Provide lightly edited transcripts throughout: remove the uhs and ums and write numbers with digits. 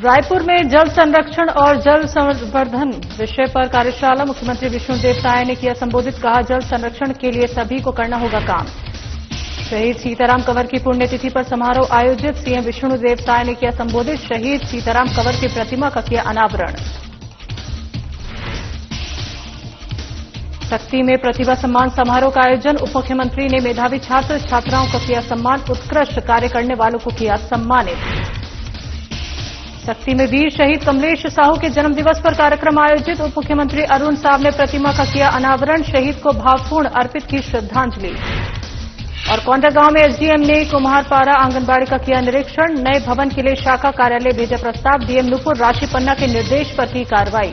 रायपुर में जल संरक्षण और जल संवर्धन विषय पर कार्यशाला मुख्यमंत्री विष्णुदेव साय ने किया संबोधित। कहा, जल संरक्षण के लिए सभी को करना होगा काम। शहीद सीताराम कंवर की पुण्यतिथि पर समारोह आयोजित। सीएम विष्णुदेव साय ने किया संबोधित। शहीद सीताराम कंवर की प्रतिमा का किया अनावरण। शक्ति में प्रतिभा सम्मान समारोह का आयोजन। उप मुख्यमंत्री ने मेधावी छात्र छात्राओं का किया सम्मान। उत्कृष्ट कार्य करने वालों को किया सम्मानित। शक्ति में वीर शहीद कमलेश साहू के जन्मदिवस पर कार्यक्रम आयोजित। उप मुख्यमंत्री अरुण साव ने प्रतिमा का किया अनावरण। शहीद को भावपूर्ण अर्पित की श्रद्धांजलि। और कोंडागांव में एसडीएम ने कुम्हारपारा आंगनबाड़ी का किया निरीक्षण। नए भवन के लिए शाखा कार्यालय भेजा प्रस्ताव। डीएम नुपुर राशिपन्ना के निर्देश पर की कार्रवाई।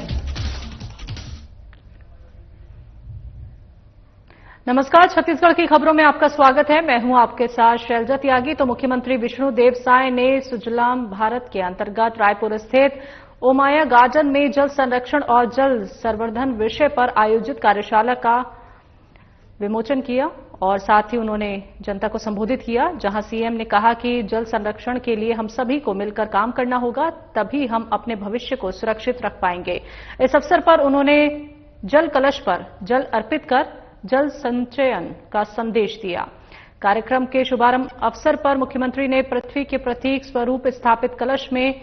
नमस्कार, छत्तीसगढ़ की खबरों में आपका स्वागत है। मैं हूं आपके साथ शैलजा त्यागी। तो मुख्यमंत्री विष्णुदेव साय ने सुजलाम भारत के अंतर्गत रायपुर स्थित ओमाया गार्डन में जल संरक्षण और जल संवर्धन विषय पर आयोजित कार्यशाला का विमोचन किया और साथ ही उन्होंने जनता को संबोधित किया, जहां सीएम ने कहा कि जल संरक्षण के लिए हम सभी को मिलकर काम करना होगा, तभी हम अपने भविष्य को सुरक्षित रख पाएंगे। इस अवसर पर उन्होंने जल कलश पर जल अर्पित कर जल संचयन का संदेश दिया। कार्यक्रम के शुभारंभ अवसर पर मुख्यमंत्री ने पृथ्वी के प्रतीक स्वरूप स्थापित कलश में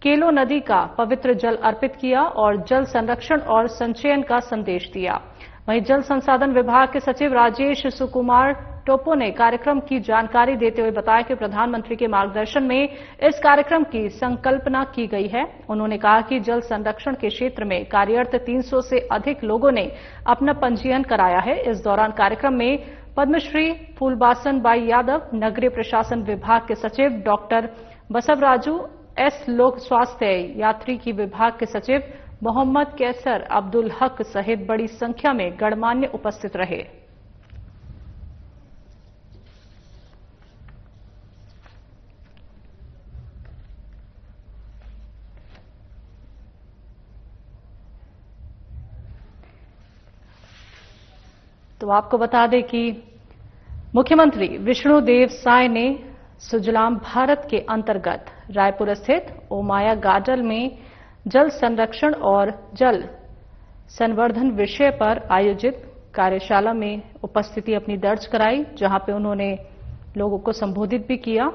केलो नदी का पवित्र जल अर्पित किया और जल संरक्षण और संचयन का संदेश दिया। वहीं जल संसाधन विभाग के सचिव राजेश सुकुमार टोपो ने कार्यक्रम की जानकारी देते हुए बताया कि प्रधानमंत्री के मार्गदर्शन में इस कार्यक्रम की संकल्पना की गई है। उन्होंने कहा कि जल संरक्षण के क्षेत्र में कार्यरत 300 से अधिक लोगों ने अपना पंजीयन कराया है। इस दौरान कार्यक्रम में पद्मश्री फूलबासन बाई यादव, नगरीय प्रशासन विभाग के सचिव डॉक्टर बसवराजू एस, लोक स्वास्थ्य यात्रिकी विभाग के सचिव मोहम्मद कैसर अब्दुल हक सहित बड़ी संख्या में गणमान्य उपस्थित रहे। तो आपको बता दें कि मुख्यमंत्री विष्णुदेव साय ने सुजलाम भारत के अंतर्गत रायपुर स्थित ओमाया गार्डन में जल संरक्षण और जल संवर्धन विषय पर आयोजित कार्यशाला में उपस्थिति अपनी दर्ज कराई, जहां पे उन्होंने लोगों को संबोधित भी किया।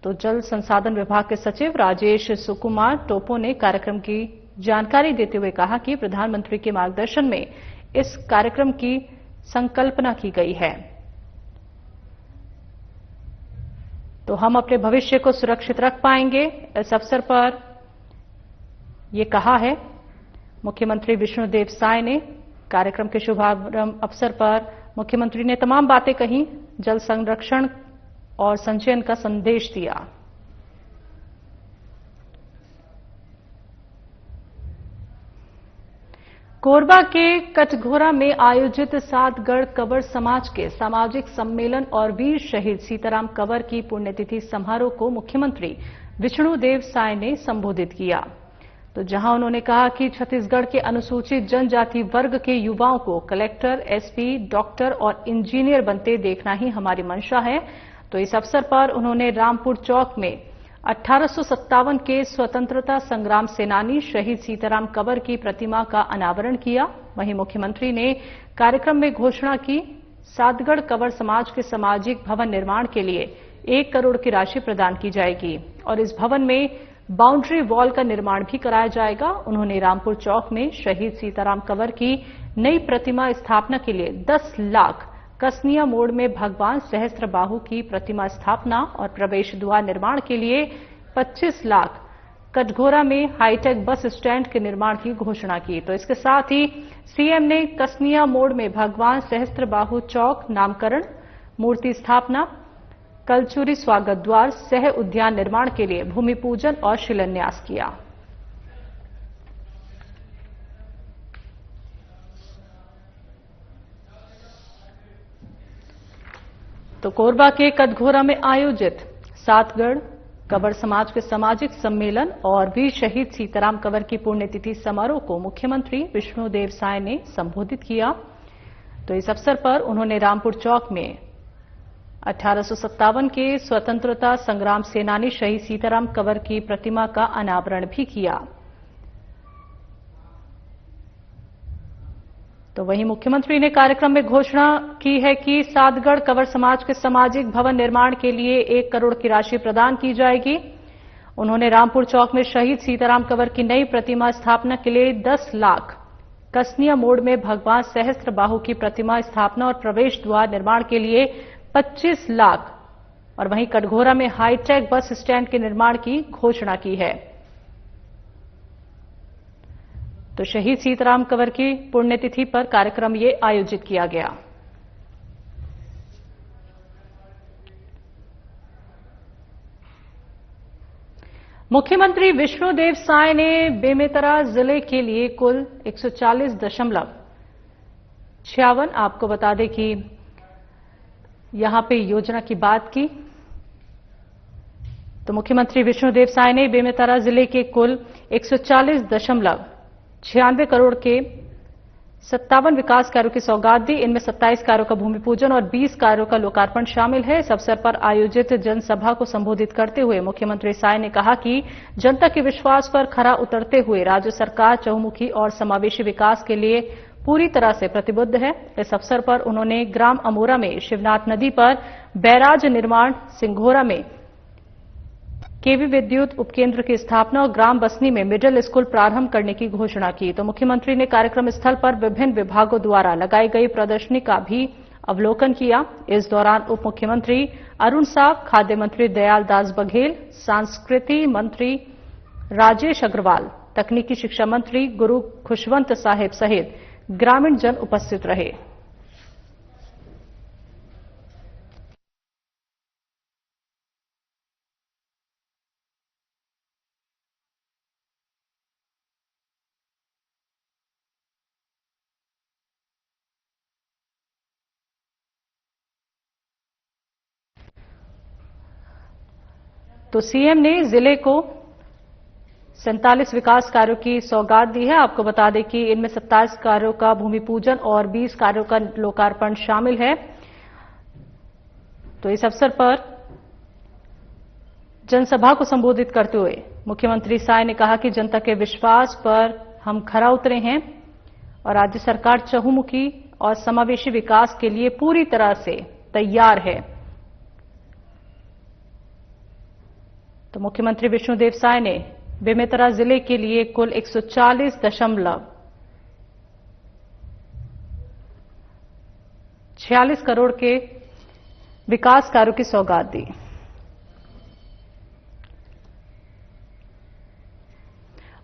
तो जल संसाधन विभाग के सचिव राजेश सुकुमार टोपो ने कार्यक्रम की जानकारी देते हुए कहा कि प्रधानमंत्री के मार्गदर्शन में इस कार्यक्रम की संकल्पना की गई है, तो हम अपने भविष्य को सुरक्षित रख पाएंगे। इस अवसर पर ये कहा है मुख्यमंत्री विष्णुदेव साय ने। कार्यक्रम के शुभारंभ अवसर पर मुख्यमंत्री ने तमाम बातें कही, जल संरक्षण और संचयन का संदेश दिया। कोरबा के कटघोरा में आयोजित सातगढ़ कंवर समाज के सामाजिक सम्मेलन और वीर शहीद सीताराम कंवर की पुण्यतिथि समारोह को मुख्यमंत्री विष्णुदेव साय ने संबोधित किया। तो जहां उन्होंने कहा कि छत्तीसगढ़ के अनुसूचित जनजाति वर्ग के युवाओं को कलेक्टर, एसपी, डॉक्टर और इंजीनियर बनते देखना ही हमारी मंशा है। तो इस अवसर पर उन्होंने रामपुर चौक में 1857 के स्वतंत्रता संग्राम सेनानी शहीद सीताराम कंवर की प्रतिमा का अनावरण किया। वहीं मुख्यमंत्री ने कार्यक्रम में घोषणा की, सातगढ़ कंवर समाज के सामाजिक भवन निर्माण के लिए 1 करोड़ की राशि प्रदान की जाएगी और इस भवन में बाउंड्री वॉल का निर्माण भी कराया जाएगा। उन्होंने रामपुर चौक में शहीद सीताराम कंवर की नई प्रतिमा स्थापना के लिए 10 लाख, कसनिया मोड़ में भगवान सहस्त्रबाहु की प्रतिमा स्थापना और प्रवेश द्वार निर्माण के लिए 25 लाख, कटघोरा में हाईटेक बस स्टैंड के निर्माण की घोषणा की। तो इसके साथ ही सीएम ने कसनिया मोड़ में भगवान सहस्त्रबाहु चौक नामकरण, मूर्ति स्थापना, कलचुरी स्वागत द्वार, सह उद्यान निर्माण के लिए भूमि पूजन और शिलान्यास किया। तो कोरबा के कटघोरा में आयोजित सातगढ़ कंवर समाज के सामाजिक सम्मेलन और वीर शहीद सीताराम कंवर की पुण्यतिथि समारोह को मुख्यमंत्री विष्णुदेव साय ने संबोधित किया। तो इस अवसर पर उन्होंने रामपुर चौक में 1857 के स्वतंत्रता संग्राम सेनानी शहीद सीताराम कंवर की प्रतिमा का अनावरण भी किया। तो वहीं मुख्यमंत्री ने कार्यक्रम में घोषणा की है कि सादगढ़ कंवर समाज के सामाजिक भवन निर्माण के लिए 1 करोड़ की राशि प्रदान की जाएगी। उन्होंने रामपुर चौक में शहीद सीताराम कंवर की नई प्रतिमा स्थापना के लिए 10 लाख, कसनिया मोड़ में भगवान सहस्त्र बाहु की प्रतिमा स्थापना और प्रवेश द्वार निर्माण के लिए 25 लाख और वहीं कटघोरा में हाईटेक बस स्टैंड के निर्माण की घोषणा की है। तो शहीद सीताराम कंवर की पुण्यतिथि पर कार्यक्रम ये आयोजित किया गया। मुख्यमंत्री विष्णुदेव साय ने बेमेतरा जिले के लिए कुल 140.56, आपको बता दें कि यहां पे योजना की बात की। तो मुख्यमंत्री विष्णुदेव साय ने बेमेतरा जिले के कुल 140.96 करोड़ के 57 विकास कार्यों की सौगात दी। इनमें 27 कार्यों का भूमि पूजन और 20 कार्यों का लोकार्पण शामिल है। इस अवसर पर आयोजित जनसभा को संबोधित करते हुए मुख्यमंत्री साय ने कहा कि जनता के विश्वास पर खरा उतरते हुए राज्य सरकार चहुमुखी और समावेशी विकास के लिए पूरी तरह से प्रतिबद्ध है। इस अवसर पर उन्होंने ग्राम अमोरा में शिवनाथ नदी पर बैराज निर्माण, सिंघोरा में केवी विद्युत उपकेंद्र की स्थापना और ग्राम बसनी में मिडिल स्कूल प्रारंभ करने की घोषणा की। तो मुख्यमंत्री ने कार्यक्रम स्थल पर विभिन्न विभागों द्वारा लगाई गई प्रदर्शनी का भी अवलोकन किया। इस दौरान उप मुख्यमंत्री अरुण साव, खाद्य मंत्री दयाल दास बघेल, संस्कृति मंत्री राजेश अग्रवाल, तकनीकी शिक्षा मंत्री गुरु खुशवंत साहिब सहित ग्रामीण जन उपस्थित रहे। तो सीएम ने जिले को 47 विकास कार्यों की सौगात दी है। आपको बता दें कि इनमें 27 कार्यों का भूमि पूजन और 20 कार्यों का लोकार्पण शामिल है। तो इस अवसर पर जनसभा को संबोधित करते हुए मुख्यमंत्री साय ने कहा कि जनता के विश्वास पर हम खरा उतरे हैं और राज्य सरकार चहुमुखी और समावेशी विकास के लिए पूरी तरह से तैयार है। तो मुख्यमंत्री विष्णुदेव साय ने बेमेतरा जिले के लिए कुल 140.46 करोड़ के विकास कार्यों की सौगात दी।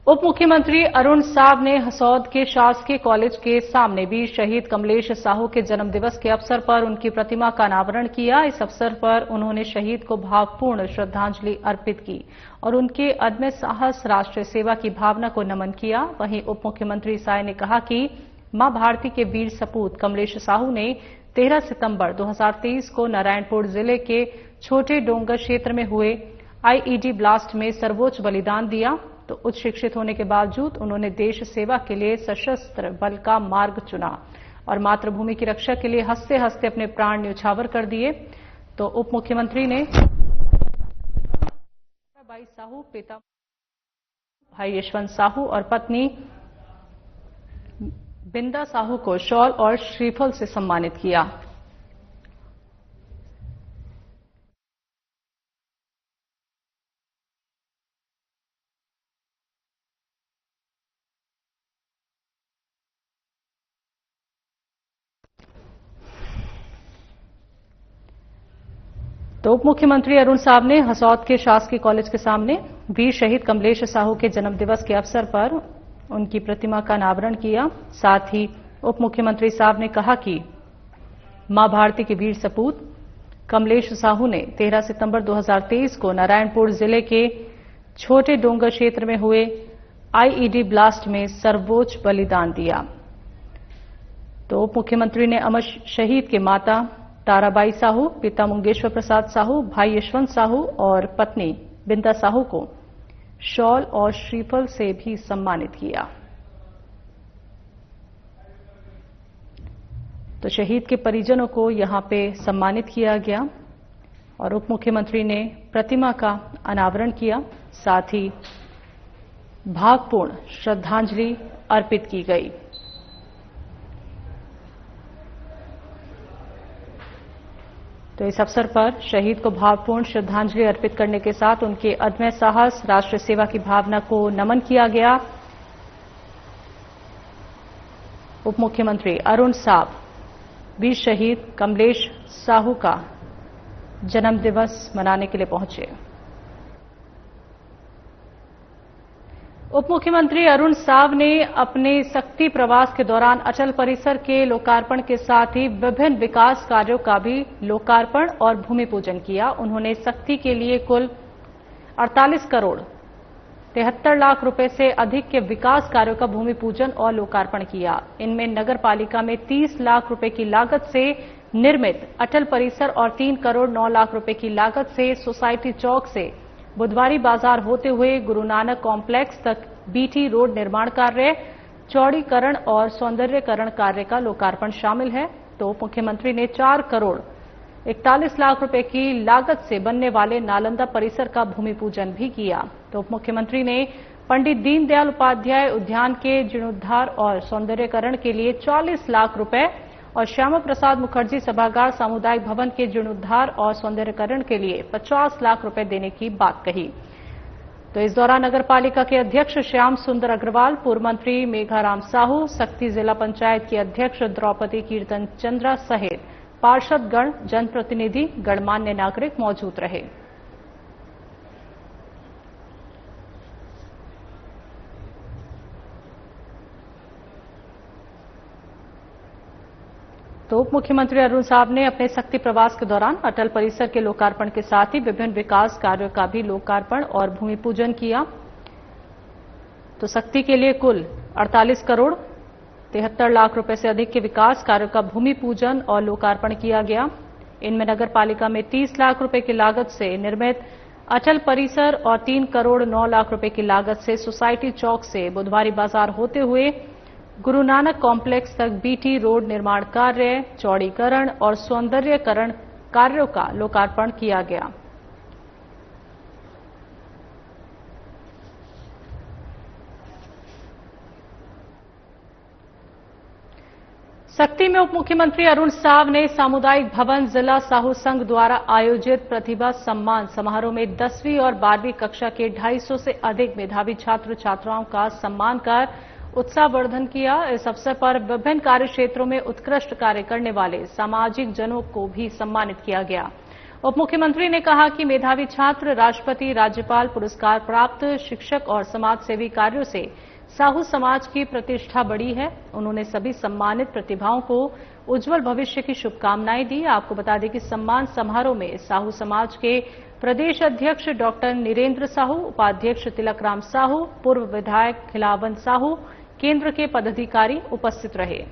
उप मुख्यमंत्री अरुण साव ने हसौद के शासकीय कॉलेज के सामने भी शहीद कमलेश साहू के जन्मदिवस के अवसर पर उनकी प्रतिमा का अनावरण किया। इस अवसर पर उन्होंने शहीद को भावपूर्ण श्रद्धांजलि अर्पित की और उनके अदम्य साहस, राष्ट्रीय सेवा की भावना को नमन किया। वहीं उप मुख्यमंत्री साय ने कहा कि मां भारती के वीर सपूत कमलेश साहू ने 13 सितंबर 2023 को नारायणपुर जिले के छोटे डोंगर क्षेत्र में हुए आईईडी ब्लास्ट में सर्वोच्च बलिदान दिया। तो उच्च शिक्षित होने के बावजूद उन्होंने देश सेवा के लिए सशस्त्र बल का मार्ग चुना और मातृभूमि की रक्षा के लिए हंसते हंसते अपने प्राण न्यौछावर कर दिए। तो उप मुख्यमंत्री ने ताराबाई साहू, पिता भाई यशवंत साहू और पत्नी बिंदा साहू को शॉल और श्रीफल से सम्मानित किया। तो उप मुख्यमंत्री अरुण साव ने हसौद के शासकीय कॉलेज के सामने वीर शहीद कमलेश साहू के जन्मदिवस के अवसर पर उनकी प्रतिमा का अनावरण किया। साथ ही उप मुख्यमंत्री साहब ने कहा कि मां भारती के वीर सपूत कमलेश साहू ने 13 सितंबर 2023 को नारायणपुर जिले के छोटे डोंगर क्षेत्र में हुए आईईडी ब्लास्ट में सर्वोच्च बलिदान दिया। तो उप मुख्यमंत्री ने अमर शहीद के माता ताराबाई साहू, पिता मुंगेश्वर प्रसाद साहू, भाई यशवंत साहू और पत्नी बिंदा साहू को शॉल और श्रीफल से भी सम्मानित किया। तो शहीद के परिजनों को यहां पे सम्मानित किया गया। और उप मुख्यमंत्री ने प्रतिमा का अनावरण किया। साथ ही भावपूर्ण श्रद्धांजलि अर्पित की गई। तो इस अवसर पर शहीद को भावपूर्ण श्रद्धांजलि अर्पित करने के साथ उनके अदम्य साहस, राष्ट्र सेवा की भावना को नमन किया गया। उप मुख्यमंत्री अरुण साव वीर शहीद कमलेश साहू का जन्मदिवस मनाने के लिए पहुंचे। उप मुख्यमंत्री अरुण साव ने अपने शक्ति प्रवास के दौरान अचल परिसर के लोकार्पण के साथ ही विभिन्न विकास कार्यों का भी लोकार्पण और भूमि पूजन किया। उन्होंने शक्ति के लिए कुल 48 करोड़ 73 लाख रुपए से अधिक के विकास कार्यों का भूमि पूजन और लोकार्पण किया। इनमें नगर पालिका में 30 लाख रुपए की लागत से निर्मित अटल परिसर और 3 करोड़ 9 लाख रुपए की लागत से सोसाइटी चौक से बुधवारी बाजार होते हुए गुरु नानक कॉम्प्लेक्स तक बीटी रोड निर्माण कार्य, चौड़ीकरण और सौंदर्यकरण कार्य का लोकार्पण शामिल है। तो मुख्यमंत्री ने 4 करोड़ 41 लाख रुपए की लागत से बनने वाले नालंदा परिसर का भूमि पूजन भी किया। तो उप मुख्यमंत्री ने पंडित दीनदयाल उपाध्याय उद्यान के जीर्णोद्धार और सौंदर्यकरण के लिए 40 लाख रुपए और श्यामा प्रसाद मुखर्जी सभागार सामुदायिक भवन के जीर्णोद्धार और सौंदर्यकरण के लिए 50 लाख रुपए देने की बात कही। तो इस दौरान नगर पालिका के अध्यक्ष श्याम सुंदर अग्रवाल, पूर्व मंत्री मेघाराम साहू, शक्ति जिला पंचायत की अध्यक्ष द्रौपदी कीर्तन चंद्रा सहित पार्षदगण, जनप्रतिनिधि, गणमान्य नागरिक मौजूद रहे। तो उप मुख्यमंत्री अरुण साव ने अपने शक्ति प्रवास के दौरान अटल परिसर के लोकार्पण के साथ ही विभिन्न विकास कार्यों का भी लोकार्पण और भूमि पूजन किया। तो शक्ति के लिए कुल 48 करोड़ 73 लाख रुपए से अधिक के विकास कार्यों का भूमि पूजन और लोकार्पण किया गया। इनमें नगर पालिका में 30 लाख रुपए की लागत से निर्मित अटल परिसर और 3 करोड़ 9 लाख रुपए की लागत से सोसाइटी चौक से बुधवारी बाजार होते हुए गुरु नानक कॉम्प्लेक्स तक बीटी रोड निर्माण कार्य, चौड़ीकरण और सौंदर्यकरण कार्यों का लोकार्पण किया गया। शक्ति में उप मुख्यमंत्री अरुण साव ने सामुदायिक भवन जिला साहू संघ द्वारा आयोजित प्रतिभा सम्मान समारोह में 10वीं और 12वीं कक्षा के 250 से अधिक मेधावी छात्र छात्राओं का सम्मान कर उत्साहवर्धन किया। इस अवसर पर विभिन्न कार्य क्षेत्रों में उत्कृष्ट कार्य करने वाले सामाजिक जनों को भी सम्मानित किया गया। उप मुख्यमंत्री ने कहा कि मेधावी छात्र राष्ट्रपति, राज्यपाल पुरस्कार प्राप्त शिक्षक और समाजसेवी कार्यों से साहू समाज की प्रतिष्ठा बढ़ी है। उन्होंने सभी सम्मानित प्रतिभाओं को उज्जवल भविष्य की शुभकामनाएं दी। आपको बता दें कि सम्मान समारोह में साहू समाज के प्रदेश अध्यक्ष डॉक्टर नीरेंद्र साहू, उपाध्यक्ष तिलकराम साहू, पूर्व विधायक खिलावन साहू, केंद्र के पदाधिकारी उपस्थित रहे।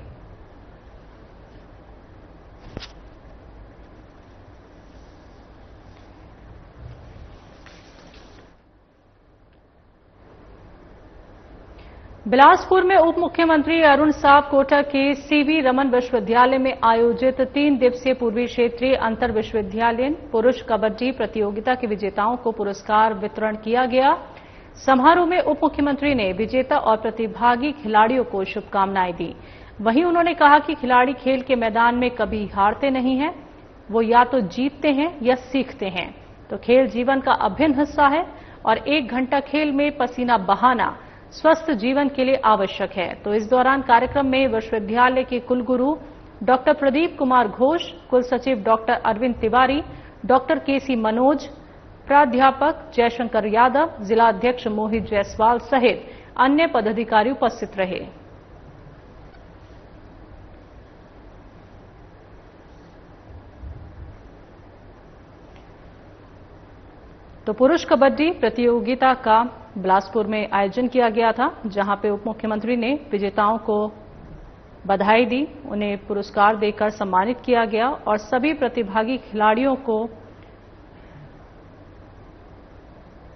बिलासपुर में उप मुख्यमंत्री अरुण साव कोटा के सीवी रमन विश्वविद्यालय में आयोजित 3 दिवसीय पूर्वी क्षेत्रीय अंतर विश्वविद्यालयीन पुरुष कबड्डी प्रतियोगिता के विजेताओं को पुरस्कार वितरण किया गया। समारोह में उप मुख्यमंत्री ने विजेता और प्रतिभागी खिलाड़ियों को शुभकामनाएं दी। वहीं उन्होंने कहा कि खिलाड़ी खेल के मैदान में कभी हारते नहीं हैं, वो या तो जीतते हैं या सीखते हैं। तो खेल जीवन का अभिन्न हिस्सा है और 1 घंटा खेल में पसीना बहाना स्वस्थ जीवन के लिए आवश्यक है। तो इस दौरान कार्यक्रम में विश्वविद्यालय के कुलगुरु डॉक्टर प्रदीप कुमार घोष, कुल सचिव डॉक्टर अरविंद तिवारी, डॉक्टर केसी मनोज, प्राध्यापक जयशंकर यादव, जिला अध्यक्ष मोहित जायसवाल सहित अन्य पदाधिकारी उपस्थित रहे। तो पुरुष कबड्डी प्रतियोगिता का बिलासपुर में आयोजन किया गया था, जहां पे उप मुख्यमंत्री ने विजेताओं को बधाई दी, उन्हें पुरस्कार देकर सम्मानित किया गया और सभी प्रतिभागी खिलाड़ियों को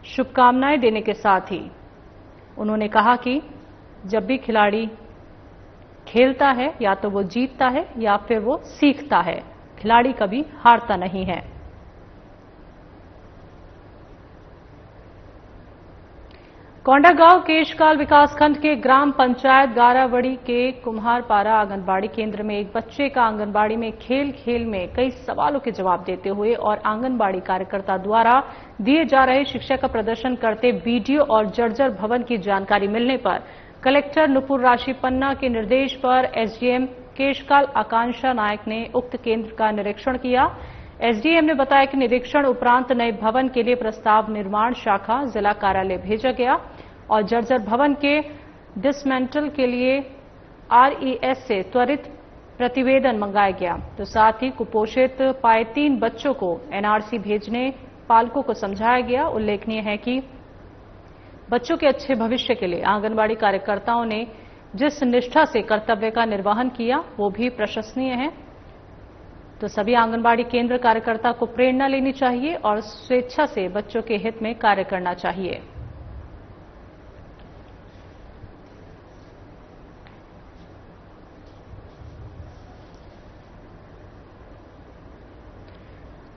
शुभकामनाएं देने के साथ ही उन्होंने कहा कि जब भी खिलाड़ी खेलता है या तो वो जीतता है या फिर वो सीखता है, खिलाड़ी कभी हारता नहीं है। कोंडागांव केशकाल विकासखंड के ग्राम पंचायत गारावड़ी के कुम्हारपारा आंगनबाड़ी केंद्र में एक बच्चे का आंगनबाड़ी में खेल खेल में कई सवालों के जवाब देते हुए और आंगनबाड़ी कार्यकर्ता द्वारा दिए जा रहे शिक्षा का प्रदर्शन करते वीडियो और जर्जर भवन की जानकारी मिलने पर कलेक्टर नुपुर राशि पन्ना के निर्देश पर एसडीएम केशकाल आकांक्षा नायक ने उक्त केंद्र का निरीक्षण किया। एसडीएम ने बताया कि निरीक्षण उपरांत नए भवन के लिए प्रस्ताव निर्माण शाखा जिला कार्यालय भेजा गया और जर्जर भवन के डिसमेंटल के लिए आरईएस से त्वरित प्रतिवेदन मंगाया गया। तो साथ ही कुपोषित पाए 3 बच्चों को एनआरसी भेजने पालकों को समझाया गया। उल्लेखनीय है कि बच्चों के अच्छे भविष्य के लिए आंगनबाड़ी कार्यकर्ताओं ने जिस निष्ठा से कर्तव्य का निर्वहन किया वो भी प्रशंसनीय है। तो सभी आंगनबाड़ी केंद्र कार्यकर्ता को प्रेरणा लेनी चाहिए और स्वेच्छा से बच्चों के हित में कार्य करना चाहिए।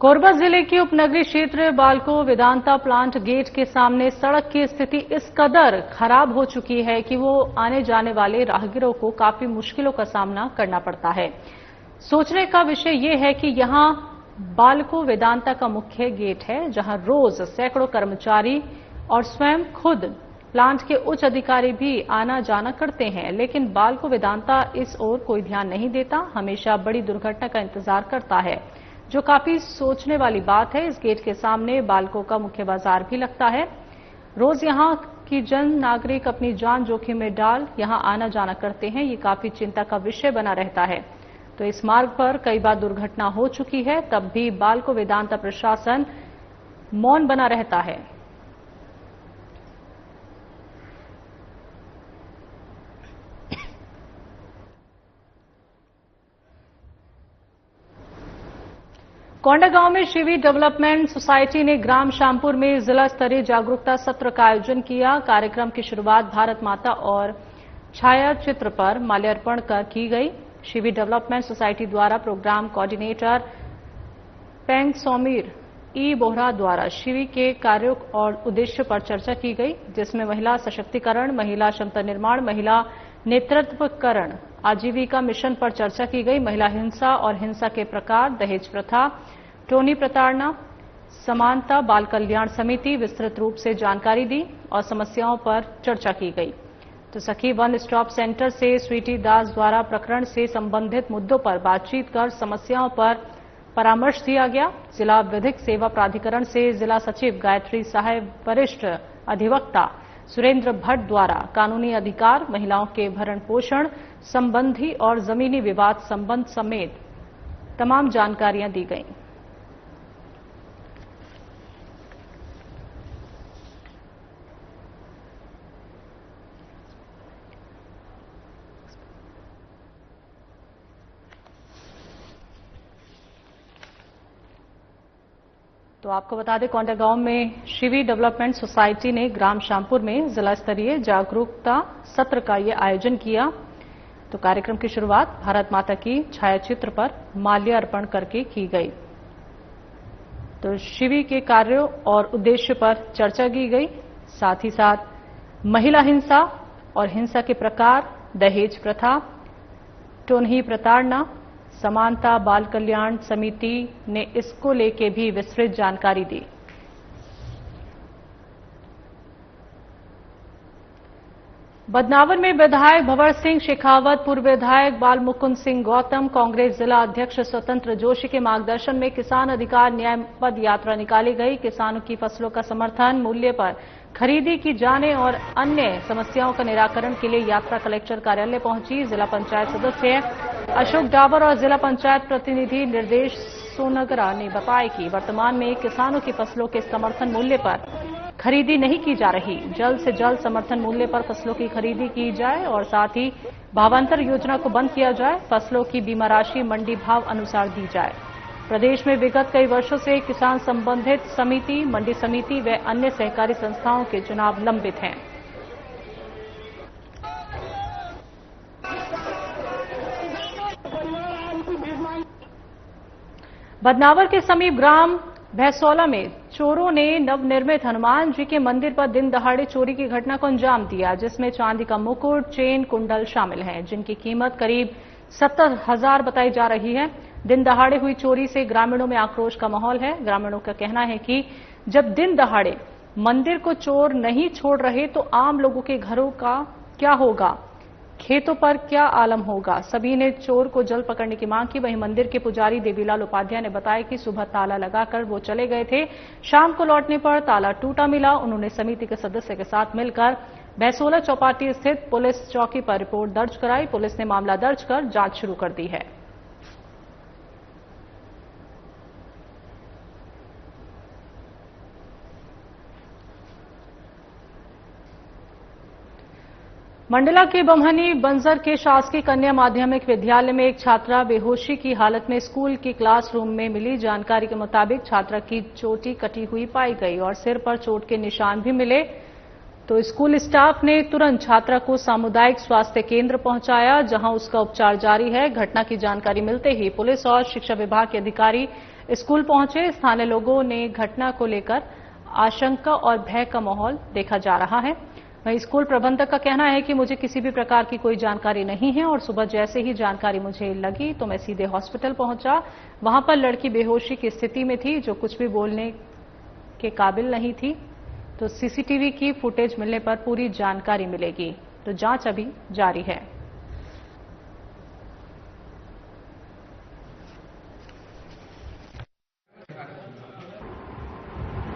कोरबा जिले के उपनगरीय क्षेत्र बालको वेदांता प्लांट गेट के सामने सड़क की स्थिति इस कदर खराब हो चुकी है कि वो आने जाने वाले राहगीरों को काफी मुश्किलों का सामना करना पड़ता है। सोचने का विषय ये है कि यहां बालको वेदांता का मुख्य गेट है, जहां रोज सैकड़ों कर्मचारी और स्वयं खुद प्लांट के उच्च अधिकारी भी आना जाना करते हैं, लेकिन बालको वेदांता इस ओर कोई ध्यान नहीं देता, हमेशा बड़ी दुर्घटना का इंतजार करता है, जो काफी सोचने वाली बात है। इस गेट के सामने बालको का मुख्य बाजार भी लगता है। रोज यहां की जन नागरिक अपनी जान जोखिम में डाल यहां आना जाना करते हैं। ये काफी चिंता का विषय बना रहता है। तो इस मार्ग पर कई बार दुर्घटना हो चुकी है, तब भी बालको वेदांता प्रशासन मौन बना रहता है। कोंडागांव में शिवी डेवलपमेंट सोसाइटी ने ग्राम श्यामपुर में जिला स्तरीय जागरूकता सत्र का आयोजन किया। कार्यक्रम की शुरुआत भारत माता और छाया चित्र पर माल्यार्पण कर की गई। शिवी डेवलपमेंट सोसाइटी द्वारा प्रोग्राम कोऑर्डिनेटर पेंग सोमीर ई बोहरा द्वारा शिवी के कार्यों और उद्देश्य पर चर्चा की गई, जिसमें महिला सशक्तिकरण, महिला क्षमता निर्माण, महिला नेतृत्वकरण, आजीविका मिशन पर चर्चा की गई। महिला हिंसा और हिंसा के प्रकार, दहेज प्रथा, टोनी प्रताड़ना, समानता बाल कल्याण समिति विस्तृत रूप से जानकारी दी और समस्याओं पर चर्चा की गई। तो सखी वन स्टॉप सेंटर से स्वीटी दास द्वारा प्रकरण से संबंधित मुद्दों पर बातचीत कर समस्याओं पर परामर्श दिया गया। जिला विधिक सेवा प्राधिकरण से जिला सचिव गायत्री सहाय, वरिष्ठ अधिवक्ता सुरेंद्र भट्ट द्वारा कानूनी अधिकार, महिलाओं के भरण पोषण संबंधी और जमीनी विवाद संबंध समेत तमाम जानकारियां दी गईं। तो आपको बता दें, कोंडागांव में शिवी डेवलपमेंट सोसाइटी ने ग्राम श्यामपुर में जिला स्तरीय जागरूकता सत्र का ये आयोजन किया। तो कार्यक्रम की शुरुआत भारत माता की छायाचित्र पर माल्यार्पण करके की गई। तो शिवी के कार्यों और उद्देश्य पर चर्चा की गई। साथ ही साथ महिला हिंसा और हिंसा के प्रकार, दहेज प्रथा, टोनही प्रताड़ना, समानता बाल कल्याण समिति ने इसको लेके भी विस्तृत जानकारी दी। बदनावर में विधायक भंवर सिंह शेखावत, पूर्व विधायक बाल मुकुंद सिंह गौतम, कांग्रेस जिला अध्यक्ष स्वतंत्र जोशी के मार्गदर्शन में किसान अधिकार न्याय पद यात्रा निकाली गई। किसानों की फसलों का समर्थन मूल्य पर खरीदी की जाने और अन्य समस्याओं का निराकरण के लिए यात्रा कलेक्टर कार्यालय पहुंची। जिला पंचायत सदस्य अशोक डाबर और जिला पंचायत प्रतिनिधि निर्देश सोनगरा ने बताया कि वर्तमान में किसानों की फसलों के समर्थन मूल्य पर खरीदी नहीं की जा रही। जल्द से जल्द समर्थन मूल्य पर फसलों की खरीदी की जाए और साथ ही भावांतर योजना को बंद किया जाए। फसलों की बीमा राशि मंडी भाव अनुसार दी जाए। प्रदेश में विगत कई वर्षों से किसान संबंधित समिति, मंडी समिति व अन्य सहकारी संस्थाओं के चुनाव लंबित हैं। बदनावर के समीप ग्राम भैसौला में चोरों ने नवनिर्मित हनुमान जी के मंदिर पर दिन दहाड़े चोरी की घटना को अंजाम दिया, जिसमें चांदी का मुकुट, चेन, कुंडल शामिल हैं, जिनकी कीमत करीब 70,000 बताई जा रही है। दिन दहाड़े हुई चोरी से ग्रामीणों में आक्रोश का माहौल है। ग्रामीणों का कहना है कि जब दिन दहाड़े मंदिर को चोर नहीं छोड़ रहे तो आम लोगों के घरों का क्या होगा, खेतों पर क्या आलम होगा। सभी ने चोर को जल्द पकड़ने की मांग की। वहीं मंदिर के पुजारी देवीलाल उपाध्याय ने बताया कि सुबह ताला लगाकर वो चले गए थे। शाम को लौटने पर ताला टूटा मिला। उन्होंने समिति के सदस्य के साथ मिलकर भैंसोला चौपाटी स्थित पुलिस चौकी पर रिपोर्ट दर्ज कराई। पुलिस ने मामला दर्ज कर जांच शुरू कर दी है। मंडला के बम्हनी बंजर के शासकीय कन्या माध्यमिक विद्यालय में एक छात्रा बेहोशी की हालत में स्कूल की क्लासरूम में मिली जानकारी के मुताबिक छात्रा की चोटी कटी हुई पाई गई और सिर पर चोट के निशान भी मिले। तो स्कूल स्टाफ ने तुरंत छात्रा को सामुदायिक स्वास्थ्य केंद्र पहुंचाया, जहां उसका उपचार जारी है। घटना की जानकारी मिलते ही पुलिस और शिक्षा विभाग के अधिकारी स्कूल पहुंचे। स्थानीय लोगों ने घटना को लेकर आशंका और भय का माहौल देखा जा रहा है। वहीं स्कूल प्रबंधक का कहना है कि मुझे किसी भी प्रकार की कोई जानकारी नहीं है और सुबह जैसे ही जानकारी मुझे लगी तो मैं सीधे हॉस्पिटल पहुंचा। वहां पर लड़की बेहोशी की स्थिति में थी, जो कुछ भी बोलने के काबिल नहीं थी। तो सीसीटीवी की फुटेज मिलने पर पूरी जानकारी मिलेगी। तो जांच अभी जारी है।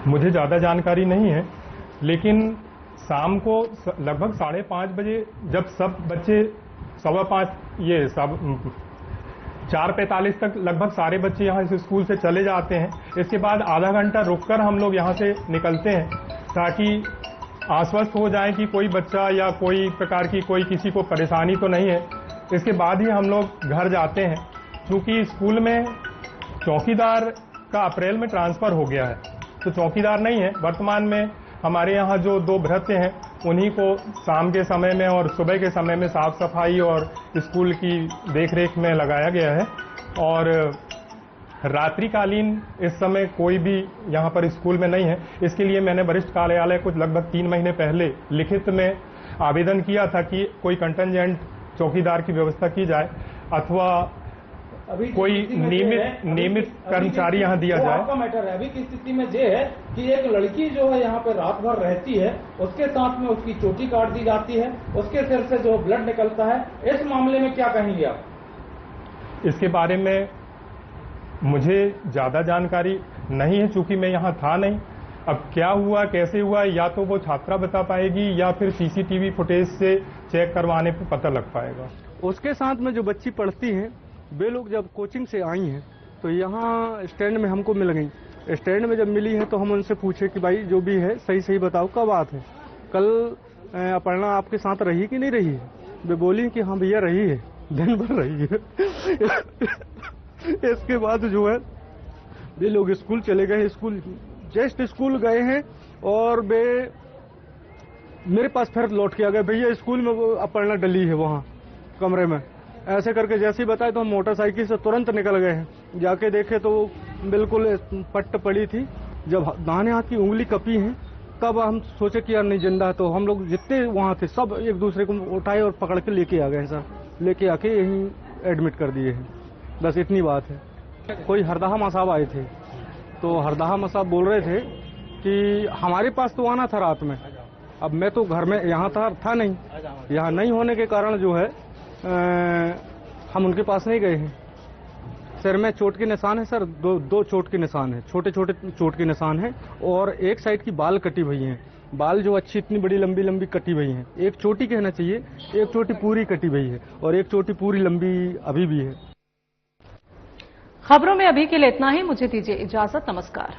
मुझे ज्यादा जानकारी नहीं है, लेकिन शाम को लगभग 5:30 बजे जब सब बच्चे 4:45 तक लगभग सारे बच्चे यहाँ से स्कूल से चले जाते हैं। इसके बाद आधा घंटा रुककर हम लोग यहाँ से निकलते हैं, ताकि आश्वस्त हो जाए कि कोई बच्चा या कोई प्रकार की कोई किसी को परेशानी तो नहीं है। इसके बाद ही हम लोग घर जाते हैं। क्योंकि स्कूल में चौकीदार का अप्रैल में ट्रांसफर हो गया है, तो चौकीदार नहीं है वर्तमान में। हमारे यहाँ जो 2 भृत्य हैं, उन्हीं को शाम के समय में और सुबह के समय में साफ सफाई और स्कूल की देखरेख में लगाया गया है। और रात्रिकालीन इस समय कोई भी यहाँ पर स्कूल में नहीं है। इसके लिए मैंने वरिष्ठ कार्यालय कुछ लगभग 3 महीने पहले लिखित में आवेदन किया था कि कोई कंटेंजेंट चौकीदार की व्यवस्था की जाए अथवा अभी कोई नियमित कर्मचारी यहाँ दिया जाए। आपका मैटर है अभी की स्थिति में ये है कि एक लड़की जो है यहाँ पे रात भर रहती है, उसके साथ में उसकी चोटी काट दी जाती है, उसके सिर से जो ब्लड निकलता है। इस मामले में क्या कहेंगे आप? इसके बारे में मुझे ज्यादा जानकारी नहीं है, चूंकि मैं यहाँ था नहीं। अब क्या हुआ कैसे हुआ या तो वो छात्रा बता पाएगी या फिर सीसीटीवी फुटेज से चेक करवाने पर पता लग पाएगा। उसके साथ में जो बच्ची पढ़ती हैं, वे लोग जब कोचिंग से आई हैं तो यहाँ स्टैंड में हमको मिल गई। स्टैंड में जब मिली है तो हम उनसे पूछे कि भाई जो भी है सही सही बताओ क्या बात है, कल अपर्णा आपके साथ रही कि नहीं रही है? वे बोली कि हाँ भैया रही है, दिन भर रही है। इसके बाद जो है वे लोग स्कूल चले गए। जस्ट स्कूल गए हैं और वे मेरे पास फिर लौट के आ गए, भैया स्कूल में वो अपर्णा डली है वहाँ कमरे में। ऐसे करके जैसे ही बताए तो हम मोटरसाइकिल से तुरंत निकल गए हैं। जाके देखे तो बिल्कुल पट्ट पड़ी थी। जब दाहिने हाथ की उंगली कपी है तब हम सोचे कि यार नहीं जिंदा है। तो हम लोग जितने वहाँ थे सब एक दूसरे को उठाए और पकड़ के लेके आ गए सर। लेके आके यहीं एडमिट कर दिए हैं। बस इतनी बात है। कोई हरदाहा साहब आए थे तो हरदाहा साहब बोल रहे थे कि हमारे पास तो आना था रात में। अब मैं तो घर में यहाँ था नहीं। यहाँ नहीं होने के कारण जो है हम उनके पास नहीं गए हैं। सिर में चोट के निशान है सर, दो चोट के निशान है, छोटे छोटे चोट के निशान है। और एक साइड की बाल कटी हुई हैं, बाल जो अच्छी इतनी बड़ी लंबी लंबी कटी हुई हैं। एक चोटी कहना चाहिए, एक चोटी पूरी कटी हुई है और एक चोटी पूरी लंबी अभी भी है। खबरों में अभी के लिए इतना ही। मुझे दीजिए इजाजत। नमस्कार।